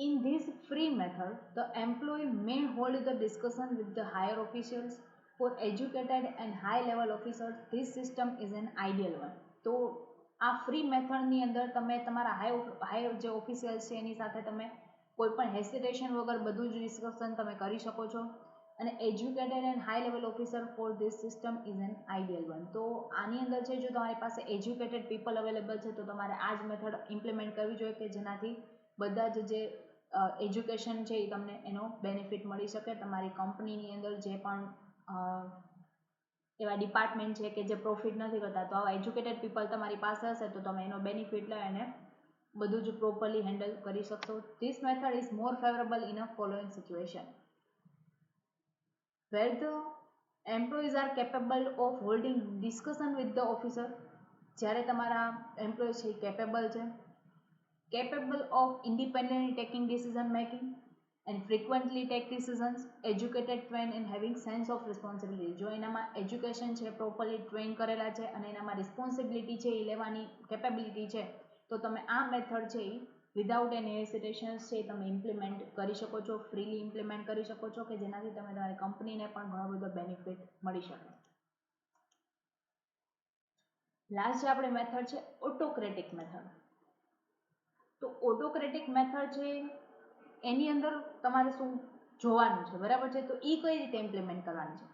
In this free method, the employee may hold the discussion with the higher officials For educated and high level officers, this system is an ideal one. તો આ ફ્રી મેથડની અંદર તમે તમારા હાઈ જે ઓફિસિયલ્સ છે એની સાથે તમે કોઈ પણ હેસિટેશન વગર બધું જ ડિસ્કશન તમે કરી શકો છો. અને educated and high level officer for this system is an ideal one. તો આની અંદર છે જો તમારી પાસે એજ્યુકેટેડ પીપલ અવેલેબલ છે તો તમારે આ જ મેથડ ઇમ્પ્લિમેન્ટ કરવી જોઈએ કે જેનાથી બધા જ જે એજ્યુકેશન છે એ તમને એનો બેનિફિટ મળી શકે. તમારી કંપનીની અંદર જે પણ એવા ડિપાર્ટમેન્ટ છે કે જે પ્રોફિટ નથી કરતા તો આવા એજ્યુકેટેડ પીપલ તમારી પાસે હશે તો તમે એનો બેનિફિટ લઈ અને બધું જ પ્રોપરલી હેન્ડલ કરી શકશો. This method is more favourable in a following situation where the employees are capable of holding discussion with the officer. જ્યારે તમારા એમ્પ્લોય છે કેપેબલ છે, capable of independently taking decision making and frequently take decisions, educated, trained and having sense of responsibility. જો એનામાં education છે properly train કરેલા છે અને એનામાં રિસ્પોન્સિબિલિટી છે એ લેવાની કેપેબિલિટી છે તો તમે આ મેથડ છે એ વિધાઉટ એની હેસિટેશન્સ છે તમે ઇમ્પ્લિમેન્ટ કરી શકો છો, ફ્રીલી ઇમ્પ્લિમેન્ટ કરી શકો છો કે જેનાથી તમે તમારી કંપનીને પણ ઘણો બધો બેનિફિટ મળી શકે. લાસ્ટ જે આપણી મેથડ છે ઓટોક્રેટિક મેથડ. તો ઓટોક્રેટિક મેથડ છે એની અંદર તમારે શું જોવાનું છે, બરાબર છે. તો એ કઈ રીતે ઇમ્પ્લિમેન્ટ કરવાની છે?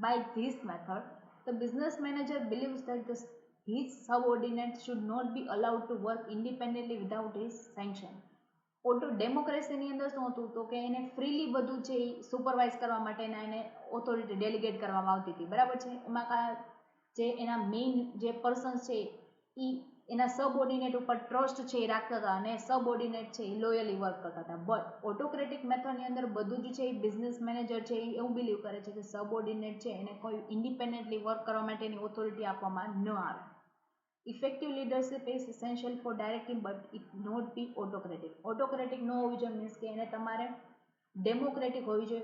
By this method the business manager believes that his subordinates should not be allowed to work independently without his sanction. ઓટો ડેમોક્રેસીની અંદર શું હતું તો કે એને ફ્રીલી બધું છે એ સુપરવાઇઝ કરવા માટેના એને ઓથોરિટી ડેલિગેટ કરવામાં આવતી હતી, બરાબર છે. એમાં જે એના મેઇન જે પર્સન્સ છે એ એના સબઓર્ડિનેટ ઉપર ટ્રસ્ટ છે એ રાખતા હતા અને સબઓર્ડિનેટ છે એ લોયલી વર્ક કરતા હતા. બટ ઓટોક્રેટિક મેથડની અંદર બધું જ છે એ બિઝનેસ મેનેજર છે એ એવું બિલીવ કરે છે કે સબઓર્ડિનેટ છે એને કોઈ ઇન્ડિપેન્ડન્ટલી વર્ક કરવા માટેની ઓથોરિટી આપવામાં ન આવે. Effective leadership is essential for directing but it not be autocratic. ઓટોક્રેટિક ન હોવી જોઈએ મીન્સ કે એને તમારે ડેમોક્રેટિક હોવી જોઈએ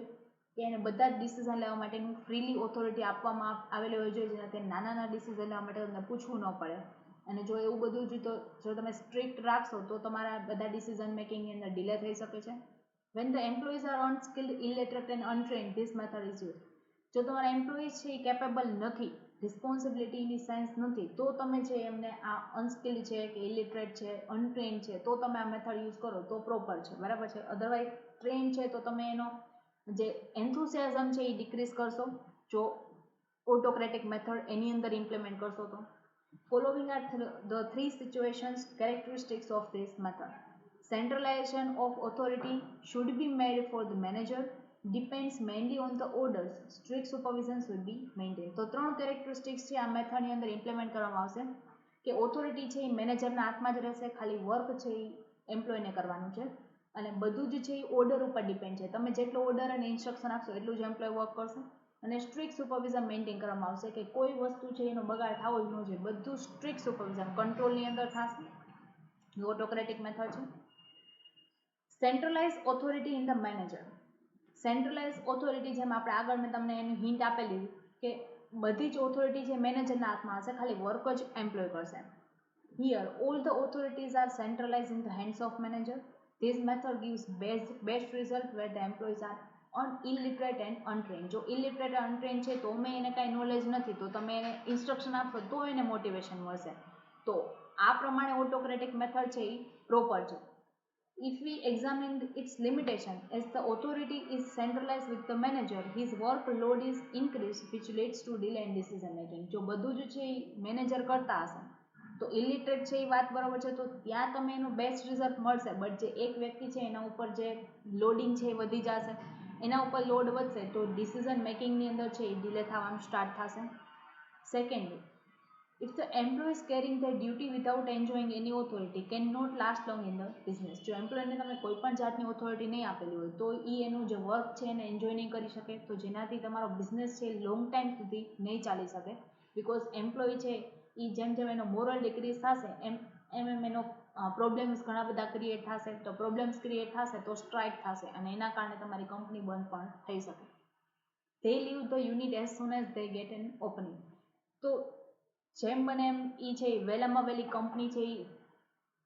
કે એને બધા જ ડિસિઝન લેવા માટેનું ફ્રીલી ઓથોરિટી આપવામાં આવેલી હોવી જોઈએ જેનાથી નાના ડિસિઝન લેવા માટે તમને પૂછવું ન પડે. અને જો એવું બધું જ તો જો તમે સ્ટ્રિક્ટ રાખશો તો તમારા બધા ડિસિઝન મેકિંગની અંદર ડિલે થઈ શકે છે. When the employees are unskilled, illiterate and untrained, this method is used. જો તમારા એમ્પ્લોઈઝ છે એ કેપેબલ નથી, રિસ્પોન્સિબિલિટીની સેન્સ નથી તો તમે છે એમને આ અનસ્કિલ્ડ છે કે ઇલિટરેટ છે, અનટ્રેન્ડ છે તો તમે આ મેથડ યુઝ કરો તો પ્રોપર છે, બરાબર છે. અધરવાઇઝ ટ્રેન છે તો તમે એનો જે એન્થુસિયાઝમ છે એ ડિક્રીઝ કરશો જો ઓટોક્રેટિક મેથડ એની અંદર ઇમ્પ્લિમેન્ટ કરશો તો. Following are the three situations characteristics of this method. Centralization of authority should be made for the manager, depends mainly on the orders, strict supervision should be maintained. તો ત્રણ characteristics છે આ મેથડની અંદર implement કરવામાં આવશે કે ઓથોરિટી છે એ મેનેજરના હાથમાં જ રહેશે, ખાલી વર્ક છે એ એમ્પ્લોયને કરવાનું છે અને બધું જ છે એ ઓર્ડર ઉપર ડિપેન્ડ છે. તમે જેટલો ઓર્ડર અને ઇન્સ્ટ્રક્શન આપશો એટલું જ એમ્પ્લોય વર્ક કરશે અને સ્ટ્રિક્ટ સુપરવિઝન મેન્ટેન કરવામાં આવશે કે કોઈ વસ્તુ છે એનો બગાડ થવો જ ન જોઈએ, બધું સ્ટ્રિક્ટ સુપરવિઝન કંટ્રોલની અંદર થશે. ઓટોક્રેટિક મેથડ છે. Centralise authority in the manager. Centralise authority જેમ આપણે આગળ મેં તમને એની હિન્ટ આપેલી કે બધી જ ઓથોરિટી છે મેનેજરના હાથમાં હશે, ખાલી વર્ક જ એમ્પ્લોય કરશે. Here all the authorities are centralized in the hands of manager. This method gives best result where the employees are illiterate and untrained. જો illiterate and untrained છે તો મેં એને કાંઈ નોલેજ નથી તો તમે એને ઇન્સ્ટ્રક્શન આપશો તો એને મોટિવેશન મળશે. તો આ પ્રમાણે ઓટોક્રેટિક મેથડ છે એ પ્રોપર છે. If we examine its limitation, as the authority is centralized with the manager, his workload is increased, which leads to delay in decision making. જો બધું જ છે એ મેનેજર કરતા હશે તો ઇલિટરેટ છે એ વાત બરાબર છે તો ત્યાં તમે એનું બેસ્ટ રિઝલ્ટ મળશે. બટ જે એક વ્યક્તિ છે એના ઉપર જે લોડિંગ છે એ વધી જશે, એના ઉપર લોડ વધશે તો ડિસિઝન મેકિંગની અંદર છે એ ડિલે થવાનું સ્ટાર્ટ થશે. Secondly, if the employee is carrying their duty without enjoying any authority cannot last long in the business. જો એમ્પ્લોયને તમે કોઈ પણ જાતની ઓથોરિટી નહીં આપેલી હોય તો એ એનું જે વર્ક છે એને એન્જોય નહીં કરી શકે તો જેનાથી તમારો બિઝનેસ છે લોંગ ટાઈમ સુધી નહીં ચાલી શકે. બિકોઝ એમ્પ્લોય છે એ જેમ જેમ એનો મોરલ ડિક્રીઝ થશે એમ એમ એનો પ્રોબ્લેમ્સ ઘણા બધા ક્રિએટ થશે. તો પ્રોબ્લેમ્સ ક્રિએટ થશે તો સ્ટ્રાઇક થશે અને એના કારણે તમારી કંપની બંધ પણ થઈ શકે. They leave the unit as soon as they get an opening. તો જેમ બને એમ એ છે વહેલામાં વહેલી કંપની છે એ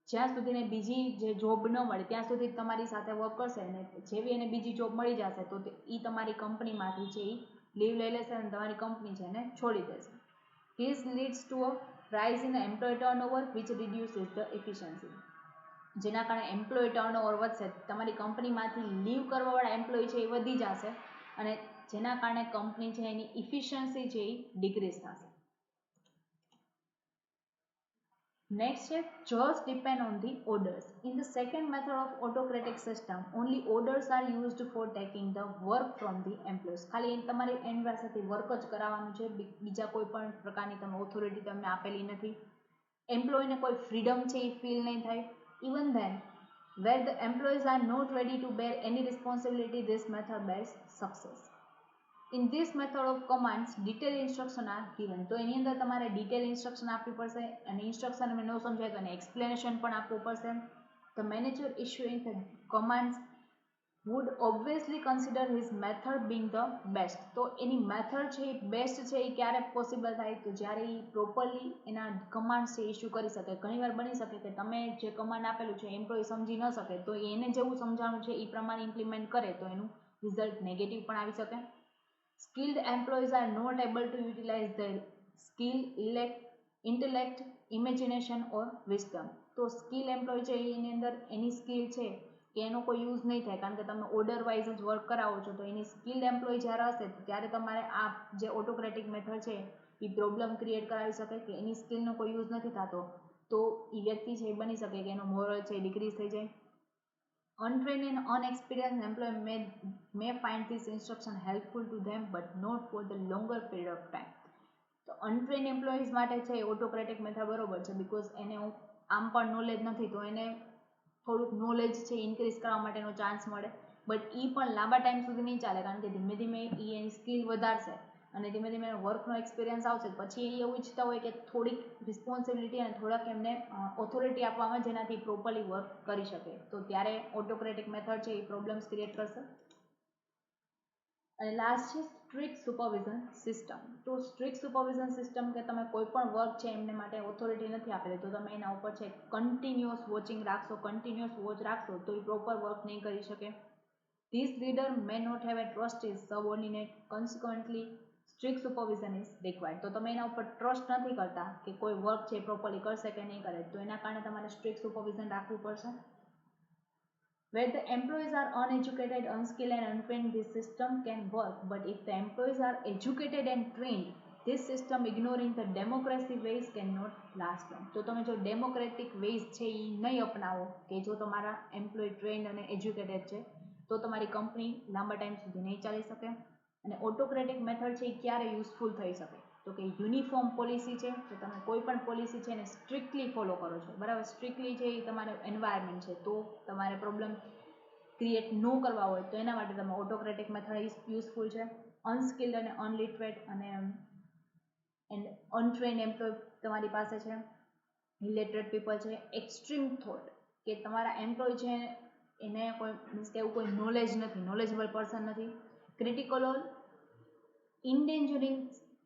જ્યાં સુધીને બીજી જે જોબ ન મળે ત્યાં સુધી તમારી સાથે વર્ક કરશે અને જેવી એને બીજી જોબ મળી જશે તો એ તમારી કંપનીમાંથી છે એ લીવ લઈ લેશે અને તમારી કંપની છે એને છોડી દેશે. This leads to a rise in employee turnover which reduces the efficiency. જેના કારણે એમ્પ્લોય ટર્નઓવર વધશે, તમારી કંપનીમાંથી લીવ કરવાવાળા એમ્પ્લોય છે એ વધી જશે અને જેના કારણે કંપની છે એની ઇફિશિયન્સી છે એ ડિક્રીઝ થશે. Next is just depend on the orders. In the second method of autocratic system, only orders are used for taking the work from the employees. ખાલી તમારી એન્ડ પાસેથી વર્ક જ કરાવવાનું છે, બીજા કોઈ પણ પ્રકારની તમે ઓથોરિટી તમને આપેલી નથી. એમ્પ્લોયને કોઈ ફ્રીડમ છે એ ફીલ નહીં થાય. Even then, where the employees are not ready to bear any responsibility, this method bears success. In this method of commands, detailed instruction are given. તો એની અંદર તમારે ડિટેલ ઇન્સ્ટ્રક્શન આપવી પડશે અને ઇન્સ્ટ્રક્શન અમે ન સમજાય તો એને એક્સપ્લેનેશન પણ આપવું પડશે. The manager issuing the commands would obviously consider his method being the best. તો એની મેથડ છે એ બેસ્ટ છે એ ક્યારે પોસિબલ થાય તો જ્યારે એ પ્રોપરલી એના કમાન્ડ્સ છે ઇસ્યુ કરી શકે. ઘણીવાર બની શકે કે તમે જે કમાન્ડ આપેલું છે એમ્પ્લોય સમજી ન શકે તો એને જેવું સમજાવવાનું છે એ પ્રમાણે ઇમ્પ્લિમેન્ટ કરે તો એનું રિઝલ્ટ નેગેટિવ પણ આવી શકે. Skilled employees are not able to utilize their skill, intellect, imagination or wisdom. તો સ્કિલ એમ્પ્લોય છે એની અંદર એની સ્કિલ છે કે એનો કોઈ યુઝ નહીં થાય કારણ કે તમે ઓર્ડર વાઇઝ જ વર્ક કરાવો છો. તો એની સ્કિલ્ડ એમ્પ્લોય જ્યારે હશે ત્યારે તમારે આ જે ઓટોક્રેટિક મેથડ છે એ પ્રોબ્લેમ ક્રિએટ કરાવી શકે કે એની સ્કિલનો કોઈ યુઝ નથી થતો તો એ વ્યક્તિ છે એ બની શકે કે એનો મોરલ છે એ ડિક્રીઝ થઈ જાય. Untrained and unexperienced employee may find this instruction helpful to them but not for the longer period of time. તો અનટ્રેન એમ્પ્લોઈઝ માટે છે ઓટોક્રેટિક મેથડ બરોબર છે બીકોઝ એને આમ પણ નોલેજ નથી તો એને થોડુંક નોલેજ છે ઇન્ક્રીઝ કરવા માટેનો ચાન્સ મળે બટ એ પણ લાંબા ટાઈમ સુધી નહીં ચાલે કારણ કે ધીમે ધીમે એ એની સ્કિલ વધારશે અને ધીમે ધીમે વર્કનો એક્સપિરિયન્સ આવશે પછી એ એવું ઈચ્છતા હોય કે થોડીક રિસ્પોન્સિબિલિટી અને થોડાક એમને ઓથોરિટી આપવામાં જેનાથી પ્રોપરલી વર્ક કરી શકે તો ત્યારે ઓટોક્રેટિક મેથડ છે એ પ્રોબ્લેમ્સ ક્રિએટ કરશે. અને લાસ્ટ છે સ્ટ્રિક્ટ સુપરવિઝન સિસ્ટમ. તો સ્ટ્રિક્ટ સુપરવિઝન સિસ્ટમ કે તમે કોઈ પણ વર્ક છે એમને માટે ઓથોરિટી નથી આપેલી તો તમે એના ઉપર છે કન્ટિન્યુઅસ વોચિંગ રાખશો, કન્ટિન્યુઅસ વોચ રાખશો તો એ પ્રોપર વર્ક નહીં કરી શકે. This leader may not have a trust his subordinate, consequently strict supervision is required. તો તમે એના ઉપર ટ્રસ્ટ નથી કરતા કે કોઈ વર્ક છે પ્રોપરલી કરશે કે નહીં કરે તો એના કારણે તમારે સ્ટ્રિક્ટ સુપરવિઝન રાખવું પડશે. Where the employees are uneducated, unskilled and untrained, this system can work. But if the employees are educated and trained, this system ignoring the democracy ways cannot last long. તો તમે જો democratic ways છે એ નહીં અપનાવો કે જો તમારા employ trend અને educated છે તો તમારી કંપની લાંબા ટાઈમ સુધી નહીં ચાલી શકે. અને ઓટોક્રેટિક મેથડ છે એ ક્યારે યુઝફુલ થઈ શકે તો કે યુનિફોર્મ પોલિસી છે તો તમે કોઈ પણ પોલિસી છે એને સ્ટ્રિક્ટલી ફોલો કરો છો બરાબર. સ્ટ્રિક્ટલી છે એ તમારે એન્વાયરમેન્ટ છે તો તમારે પ્રોબ્લેમ ક્રિએટ ન કરવા હોય તો એના માટે તમે ઓટોક્રેટિક મેથડ યુઝફુલ છે. અનસ્કિલ્ડ અને અનલિટરેટ અને અનટ્રેન્ડ એમ્પ્લોય તમારી પાસે છે, ઇલિટરેટ પીપલ છે, એક્સ્ટ્રીમ થોટ કે તમારા એમ્પ્લોય છે એને કોઈ મીન્સ કે એવું કોઈ નોલેજ નથી, નોલેજેબલ પર્સન નથી. ક્રિટિકલ ઓર ઇન્ડેન્જરિંગ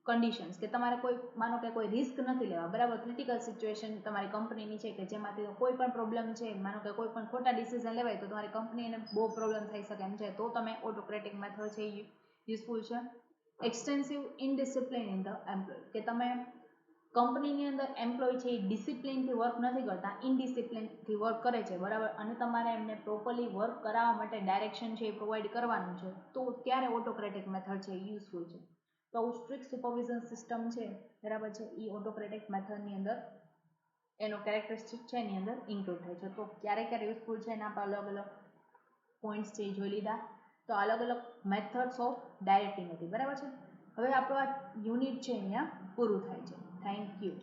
કન્ડિશન્સ કે તમારે કોઈ માનો કે કોઈ રિસ્ક નથી લેવા બરાબર. ક્રિટિકલ સિચ્યુએશન તમારી કંપનીની છે કે જેમાંથી કોઈ પણ પ્રોબ્લેમ છે માનો કે કોઈ પણ ખોટા ડિસિઝન લેવાય તો તમારી કંપનીને બહુ પ્રોબ્લેમ થઈ શકે એમ છે તો તમે ઓટોક્રેટિક મેથડ છે એ યુઝફુલ છે. Extensive indiscipline in the employ કે તમે કંપનીની અંદર એમ્પ્લોય છે એ ડિસિપ્લિનથી વર્ક નથી કરતા, ઇનડિસિપ્લિનથી વર્ક કરે છે બરાબર અને તમારે એમને પ્રોપરલી વર્ક કરાવવા માટે ડાયરેક્શન છે એ પ્રોવાઈડ કરવાનું છે તો ત્યારે ઓટોક્રેટિક મેથડ છે એ યુઝફુલ છે. તો આવું સ્ટ્રિક્ટ સુપરવિઝન સિસ્ટમ છે બરાબર છે એ ઓટોક્રેટિક મેથડની અંદર એનો કેરેક્ટરિસ્ટિક છે એની અંદર ઇન્ક્લુડ થાય છે. તો ક્યારે ક્યારે યુઝફુલ છે એના આપણે અલગ અલગ પોઈન્ટ્સ છે એ જોઈ લીધા. તો અલગ અલગ મેથડ્સ ઓફ ડાયરેક્ટિંગ હતી બરાબર છે. હવે આપણું આ યુનિટ છે અહીંયા પૂરું થાય છે. Thank you.